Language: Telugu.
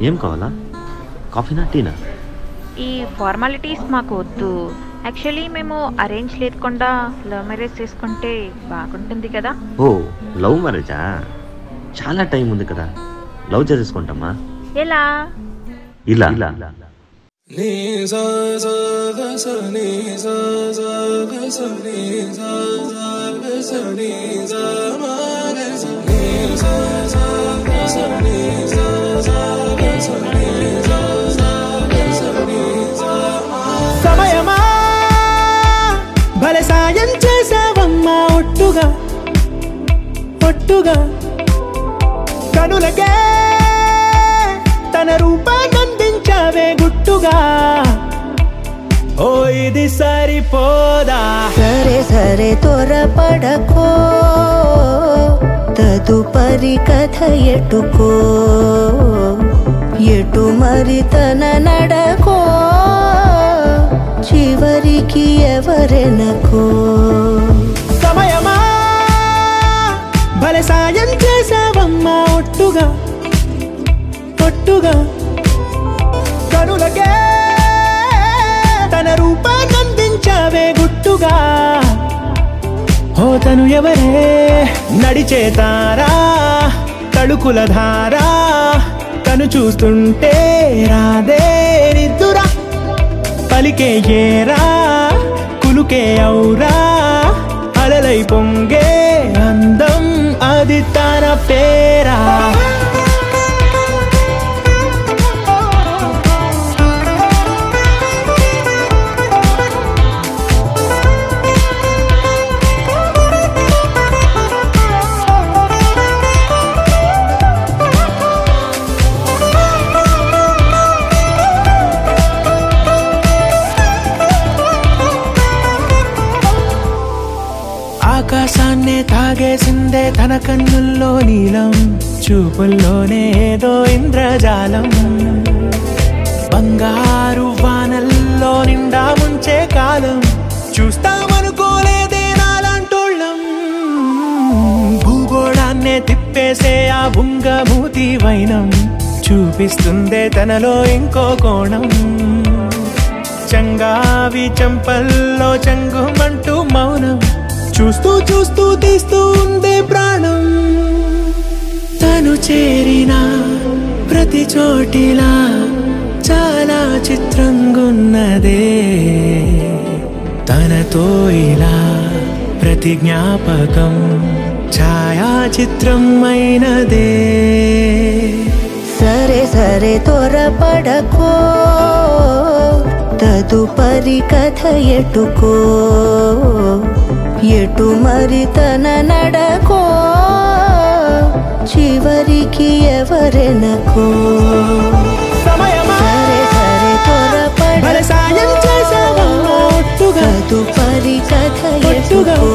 ఏం కావాలా? కాఫీనా టీనా? ఈ ఫార్మాలిటీస్ మాకు వద్దు. యాక్చువల్లీ మేము అరేంజ్ లేకుండా లవ్ మ్యారేజ్ చేసుకుంటే బాగుంటుంది కదా. ఓ లవ్ మ్యారేజా? చాలా టైం ఉంది కదా, లవ్ చేసేసుకుంటామా. ఎలా? ఇలా ఇలా సమయమా భలే సాయం చేసావమ్మా ఒట్టుగా ఒట్టుగా కనులకే తన రూపాన్నందించావే గుట్టుగా. ఓ ఇది సరిపోదా? సరే సరే త్వరపడకో, తదుపరి కథ ఎటుకో, ఎటు మరి తన నడకో, చివరికి ఎవరెనకో. సమయమా భలే సాయం చేసావమ్మా ఒట్టుగా ఒట్టుగా కనులకే తన రూపాన్నందించావే గుట్టుగా. ఓ తను ఎవరే? నడిచే తారా, తళుకుల ధారా, తను చూస్తుంటే రాదే నిద్దురా. పలికే ఏరా, కులుకే ఔరా, అలలై పొంగే అందం అది తన పేరా. ఆకాశాన్నే తాగేసిందే తన కన్నుల్లో నీలం, చూపుల్లోనే ఏదో ఇంద్రజాలం. బంగారు వానల్లో నిండా ముంచే కాలం, చూస్తామనుకోలేదే నాలాంటోళ్ళం. భూగోళాన్నే తిప్పేసే ఆ బుంగమూతి వైనం, చూపిస్తుందే తనలో ఇంకో కోణం. చంగావి చంపల్లో చంగుమంటూ మౌనం, చూస్తూ చూస్తూ తీస్తూ ఉందే ప్రాణం. తను చేరిన ప్రతి చోటిలా చాలా చిత్రంగున్నదే, తనతో ఇలా ప్రతి జ్ఞాపకం ఛాయాచిత్రం అయినదే. సరే సరే త్వరపడకో, తదుపరి కథ ఎటుకో, ఎటు మరి తన నడకో, చివరికి ఎవరెనకో. సమయమా సరే సరే త్వరపడకో, సాయం చేసావమ్మా ఒట్టుగా తదుపరి కథ ఒట్టుగా ఎటుకో.